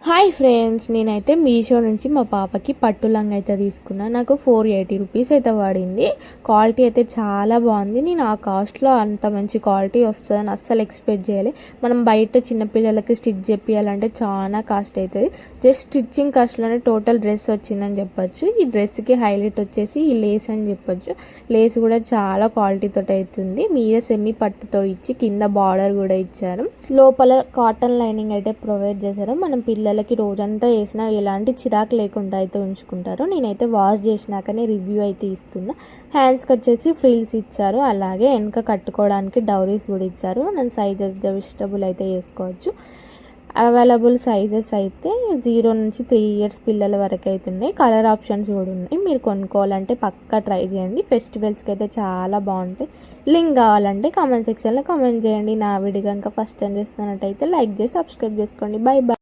Hi friends, నేనైతే మీషో నుంచి మా పాపకి పట్టు లంగా అయితే తీసుకున్నా. నాకు 480 రూపీస్ అయితే పడింది. క్వాలిటీ అయితే చాలా బాగుంది. నేను ఆ కాస్ట్లో అంత మంచి క్వాలిటీ వస్తుందని అస్సలు ఎక్స్పెక్ట్ చేయాలి. మనం బయట చిన్నపిల్లలకి స్టిచ్ చేయాలంటే చాలా కాస్ట్ అవుతుంది. జస్ట్ స్టిచ్చింగ్ కాస్ట్లోనే టోటల్ డ్రెస్ వచ్చిందని చెప్పొచ్చు. ఈ డ్రెస్కి హైలైట్ వచ్చేసి ఈ లేస్ అని చెప్పొచ్చు. లేస్ కూడా చాలా క్వాలిటీతో అవుతుంది. మీద సెమీ పట్టుతో ఇచ్చి కింద బార్డర్ కూడా ఇచ్చారు. లోపల కాటన్ లైనింగ్ అయితే ప్రొవైడ్ చేశారు. మనం పిల్లలకి రోజంతా వేసినా ఎలాంటి చిరాకు లేకుండా అయితే ఉంచుకుంటారు. నేనైతే వాష్ చేసినాకనే రివ్యూ అయితే ఇస్తున్నా. హ్యాండ్స్కి వచ్చేసి ఫ్రిల్స్ ఇచ్చారు. అలాగే వెనక కట్టుకోవడానికి డౌరీస్ కూడా ఇచ్చారు. నేను సైజెస్ అడ్జస్టబుల్ అయితే చేసుకోవచ్చు. అవైలబుల్ సైజెస్ అయితే 0 నుంచి 3 ఇయర్స్ పిల్లల వరకు అయితే ఉన్నాయి. కలర్ ఆప్షన్స్ కూడా ఉన్నాయి. మీరు కొనుక్కోవాలంటే పక్కా ట్రై చేయండి. ఫెస్టివల్స్కి అయితే చాలా బాగుంటాయి. లింక్ కావాలంటే కామెంట్ సెక్షన్లో కామెంట్ చేయండి. నా వీడియో కనుక ఫస్ట్ టైం చేస్తున్నట్టయితే లైక్ చేసి సబ్స్క్రైబ్ చేసుకోండి. By by.